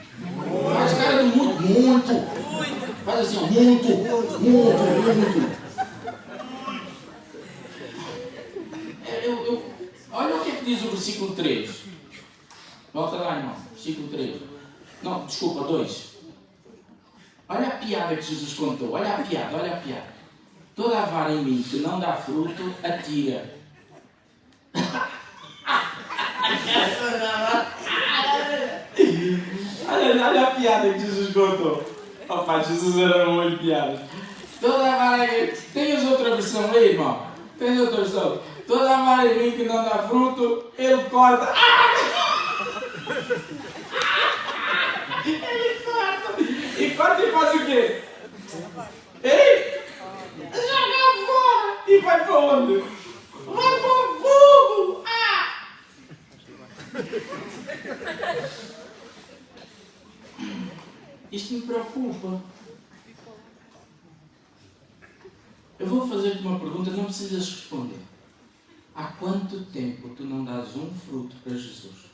Faz cara de muito. Faz assim, ó, muito. Olha o que diz o versículo 3. Volta lá, irmão. Versículo 3. Não, desculpa, 2. Olha a piada que Jesus contou. Olha a piada. Toda a vara em mim que não dá fruto, atira. Olha a piada que Jesus contou. Pai, Jesus era muito piada. Toda a vara em mim... Tem as outra versão aí, irmão? Tem outra versão? Toda a vara em mim que não dá fruto, ele corta. Ele corta. E corta e faz o quê? Ei? Joga fora. E vai para onde? Vai para o fogo. Isto me preocupa. Eu vou fazer-te uma pergunta, não precisas responder. Há quanto tempo tu não dás um fruto para Jesus?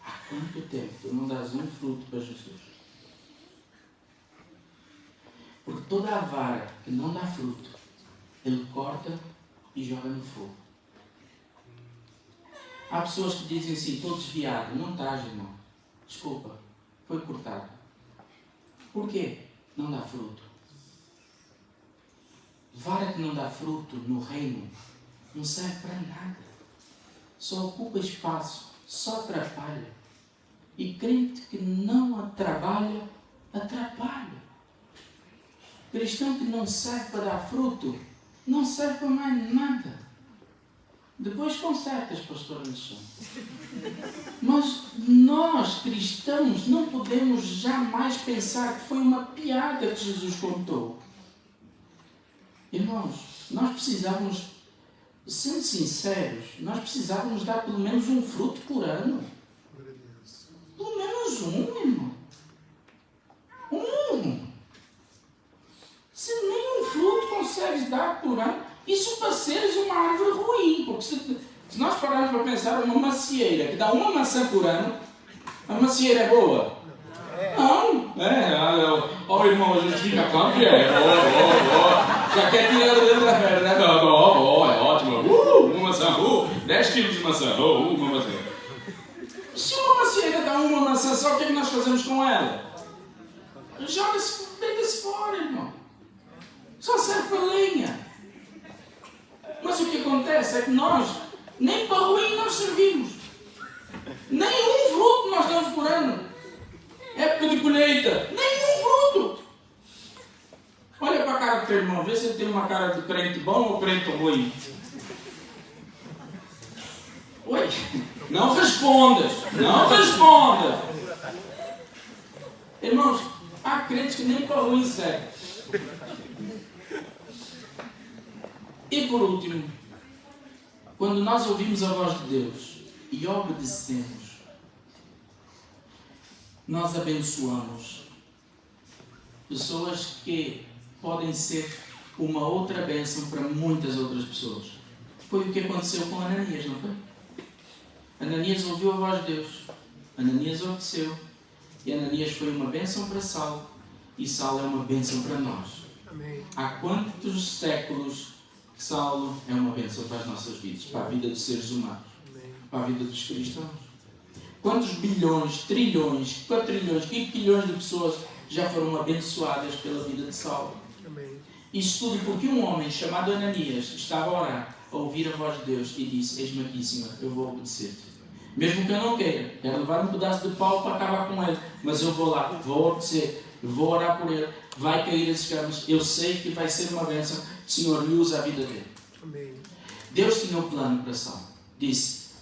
Há quanto tempo tu não dás um fruto para Jesus? Porque toda a vara que não dá fruto, ele corta e joga no fogo. Há pessoas que dizem assim, estou desviado. Não estás, irmão. Desculpa, foi cortado. Porquê? Não dá fruto. Vara que não dá fruto no reino não serve para nada. Só ocupa espaço, só atrapalha. E crente que não trabalha, atrapalha. Cristão que não serve para dar fruto, não serve para mais nada. Depois consertas, pastor Alexandre. Mas nós, cristãos, não podemos jamais pensar que foi uma piada que Jesus contou. Irmãos, nós precisávamos, sendo sinceros, nós precisávamos dar pelo menos um fruto por ano. Pelo menos um, irmão. Um. Se nem um fruto consegues dar por ano, isso para seres uma árvore ruim, porque se nós pararmos para pensar uma macieira que dá uma maçã por ano, a macieira é boa? Não. Ó irmão, a gente fica claro que é. Já quer tirar dentro da fera, né? É ótimo. Uma maçã, 10 quilos de maçã, uma maçã. Se uma macieira dá uma maçã só, o que nós fazemos com ela? Joga-se, deita-se fora, irmão. Só serve para lenha. Mas o que acontece é que nós, nem para ruim nós servimos. Nem um fruto nós damos por ano. Época de colheita, nem um fruto. Olha para a cara do teu irmão, vê se ele tem uma cara de crente bom ou crente ruim. Oi, não respondas. Irmãos, há crentes que nem para ruim servem. E por último, quando nós ouvimos a voz de Deus e obedecemos, nós abençoamos pessoas que podem ser uma outra bênção para muitas outras pessoas. Foi o que aconteceu com Ananias, não foi? Ananias ouviu a voz de Deus. Ananias obedeceu. E Ananias foi uma bênção para Saulo. E Saulo é uma bênção para nós. Amém. Há quantos séculos que Saulo é uma bênção para as nossas vidas, para a vida dos seres humanos, Amém. para a vida dos cristãos? Quantos bilhões, trilhões, quatrilhões, quintilhões de pessoas já foram abençoadas pela vida de Saulo? Amém. Isso tudo porque um homem chamado Ananias estava a orar, a ouvir a voz de Deus e disse: eis-me aqui, Senhor, eu vou obedecer-te. Mesmo que eu não queira, quero levar um pedaço de pau para acabar com ele, mas eu vou lá, vou obedecer, vou orar por ele, vai cair as escamas, eu sei que vai ser uma bênção, Senhor, me usa a vida dele. Amém. Deus tinha um plano para Saulo. Disse: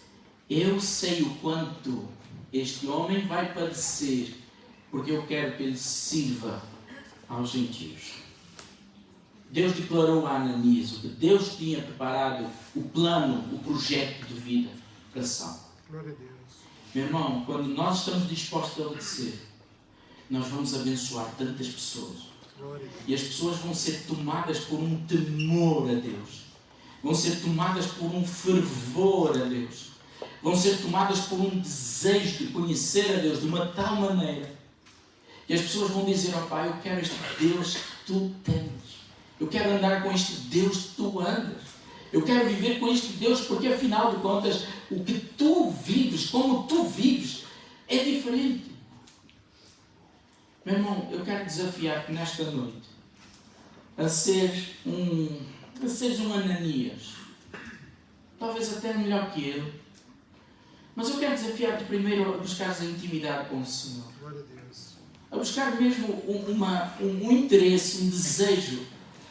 eu sei o quanto este homem vai padecer, porque eu quero que ele sirva aos gentios. Deus declarou a Ananias o que Deus tinha preparado, o plano, o projeto de vida para Saulo. Glória a Deus. Meu irmão, quando nós estamos dispostos a obedecer, nós vamos abençoar tantas pessoas. Glória a Deus. E as pessoas vão ser tomadas por um temor a Deus. Vão ser tomadas por um fervor a Deus. Vão ser tomadas por um desejo de conhecer a Deus de uma tal maneira que as pessoas vão dizer: ó Pai, eu quero este Deus que tu tens. Eu quero andar com este Deus que tu andas. Eu quero viver com este Deus, porque afinal de contas, o que tu vives, como tu vives, é diferente. Meu irmão, eu quero desafiar-te nesta noite a seres um Ananias. Talvez até melhor que eu. Mas eu quero desafiar-te primeiro a buscares a intimidade com o Senhor. Glória a Deus. A buscar mesmo um interesse, um desejo.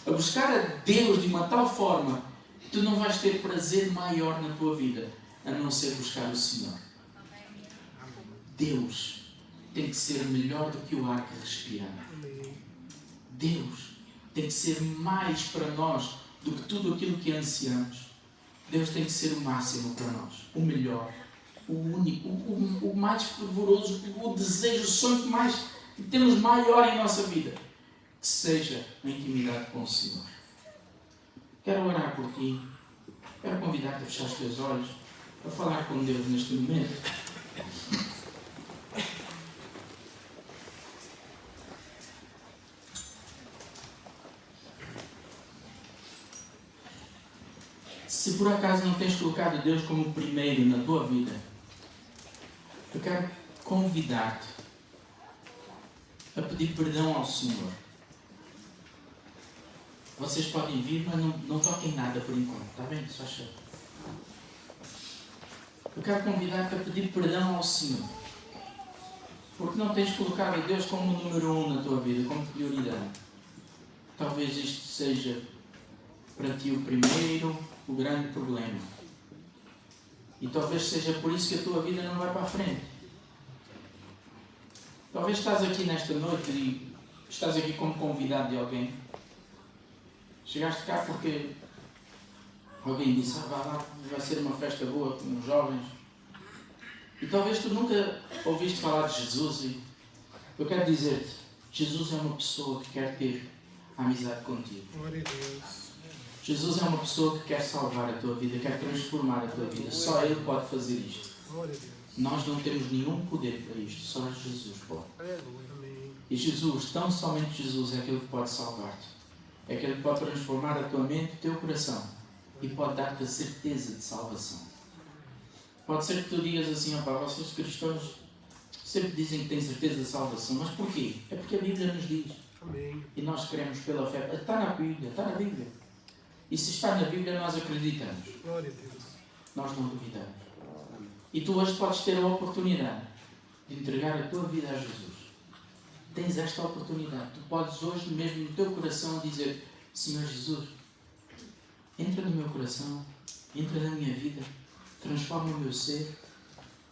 A buscar a Deus de uma tal forma que tu não vais ter prazer maior na tua vida a não ser buscar o Senhor. Deus tem que ser melhor do que o ar que respiramos. Amém. Deus tem que ser mais para nós do que tudo aquilo que ansiamos. Deus tem que ser o máximo para nós, o melhor, o único, o mais fervoroso, o desejo, o sonho que temos maior em nossa vida. Que seja a intimidade com o Senhor. Quero orar por ti. Quero convidar-te a fechar os teus olhos, a falar com Deus neste momento. Se por acaso não tens colocado Deus como primeiro na tua vida, eu quero convidar-te a pedir perdão ao Senhor. Vocês podem vir, mas não toquem nada por enquanto, está bem? Só chega. Eu quero convidar-te a pedir perdão ao Senhor, porque não tens colocado Deus como o número 1 na tua vida, como prioridade. Talvez isto seja para ti o primeiro, o grande problema. E talvez seja por isso que a tua vida não vai para a frente. Talvez estás aqui nesta noite e estás aqui como convidado de alguém. Chegaste cá porque alguém disse: vai lá, vai ser uma festa boa com os jovens. E talvez tu nunca ouviste falar de Jesus. E eu quero dizer-te, Jesus é uma pessoa que quer ter amizade contigo. Glória a Deus. Jesus é uma pessoa que quer salvar a tua vida, quer transformar a tua vida. Só Ele pode fazer isto. Glória a Deus. Nós não temos nenhum poder para isto, só Jesus pode. Aleluia. Amém. E Jesus, tão somente Jesus é aquele que pode salvar-te. É aquele que pode transformar a tua mente e o teu coração. E pode dar-te a certeza de salvação. Pode ser que tu digas assim: ó pá, vocês cristãos sempre dizem que têm certeza de salvação. Mas porquê? É porque a Bíblia nos diz. Amém. E nós queremos pela fé. Está na Bíblia, está na Bíblia. E se está na Bíblia, nós acreditamos. Glória a Deus. Nós não duvidamos. E tu hoje podes ter a oportunidade de entregar a tua vida a Jesus. Tens esta oportunidade. Tu podes hoje mesmo no teu coração dizer: Senhor Jesus, entra no meu coração, entra na minha vida, transforma o meu ser.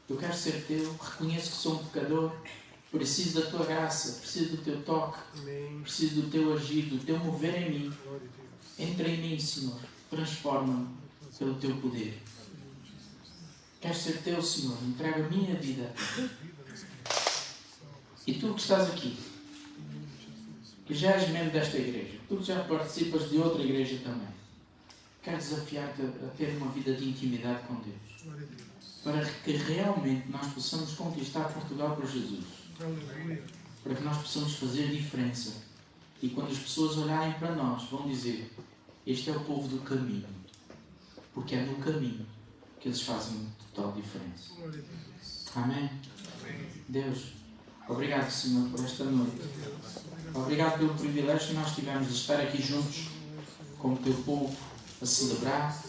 Eu quero ser teu, reconheço que sou um pecador, preciso da tua graça, preciso do teu toque, Amém. preciso do teu agir, do teu mover em mim. Glória a Deus. Entra em mim, Senhor, transforma-me pelo teu poder. Quero ser teu, Senhor, entrega a minha vida. E tu que estás aqui, que já és membro desta igreja, tu que já participas de outra igreja também, quero desafiar-te a ter uma vida de intimidade com Deus. Glória a Deus. para que realmente nós possamos conquistar Portugal para Jesus. Aleluia. Para que nós possamos fazer diferença. E quando as pessoas olharem para nós, vão dizer: este é o povo do caminho. Porque é no caminho que eles fazem total diferença. Glória a Deus. Amém? Amém. Deus, obrigado, Senhor, por esta noite. Obrigado pelo privilégio que nós tivemos de estar aqui juntos, como teu povo, a celebrar,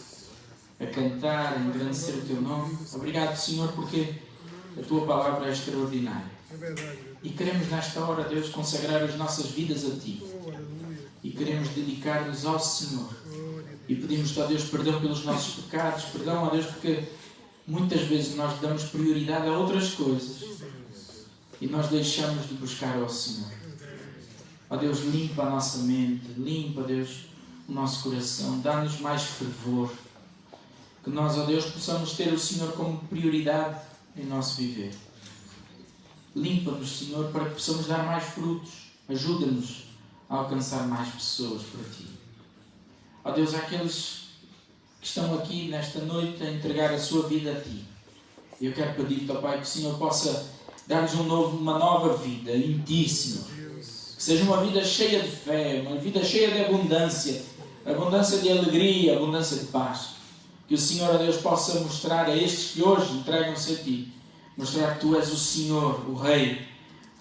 a cantar, a engrandecer o teu nome. Obrigado, Senhor, porque a tua palavra é extraordinária. É verdade. E queremos nesta hora, Deus, consagrar as nossas vidas a Ti. Oh, aleluia. E queremos dedicar-nos ao Senhor. Glória a Deus. E pedimos-te, ó Deus, perdão pelos nossos pecados. Perdão, ó Deus, porque muitas vezes nós damos prioridade a outras coisas. E nós deixamos de buscar ao Senhor. Ó Deus, limpa a nossa mente. Limpa, Deus, o nosso coração. Dá-nos mais fervor. Que nós, ó Deus, possamos ter o Senhor como prioridade em nosso viver. Limpa-nos, Senhor, para que possamos dar mais frutos. Ajuda-nos a alcançar mais pessoas para Ti. Ó Deus, aqueles que estão aqui nesta noite a entregar a sua vida a Ti. Eu quero pedir-te, ó Pai, que o Senhor possa dar-nos uma nova vida em Ti, Senhor. Que seja uma vida cheia de fé, uma vida cheia de abundância. Abundância de alegria, abundância de paz. Que o Senhor, ó Deus, possa mostrar a estes que hoje entregam-se a Ti. Mostrar que Tu és o Senhor, o Rei.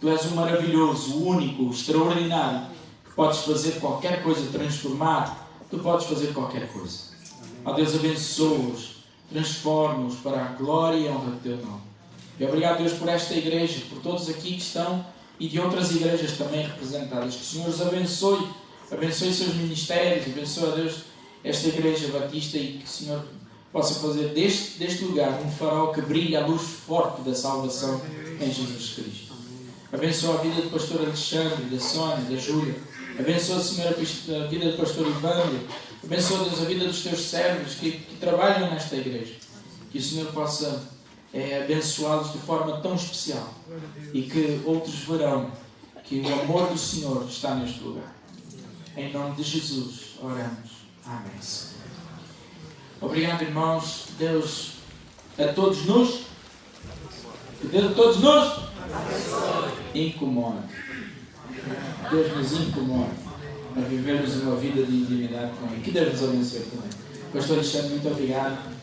Tu és o maravilhoso, o único, o extraordinário. Que podes fazer qualquer coisa, transformar. Tu podes fazer qualquer coisa. Ó Deus, abençoa-os. Transforma-os para a glória e honra do Teu nome. E obrigado, Deus, por esta igreja, por todos aqui que estão e de outras igrejas também representadas. Que o Senhor os abençoe. Abençoe seus ministérios. Abençoe, ó Deus, esta igreja batista e que o Senhor possa fazer deste lugar um farol que brilha a luz forte da salvação em Jesus Cristo. Abençoa a vida do pastor Alexandre, da Sónia, da Júlia. Abençoa, Senhor, a vida do pastor Ivandro. Abençoa, Deus, a vida dos teus servos que trabalham nesta igreja. Que o Senhor possa abençoá-los de forma tão especial. E que outros verão que o amor do Senhor está neste lugar. Em nome de Jesus, oramos. Amém, Senhor. Obrigado, irmãos. Deus a todos nos incomoda. Deus nos incomoda a vivermos uma vida de intimidade com Ele. Que Deus nos abençoe também. Pastor Alexandre, muito obrigado.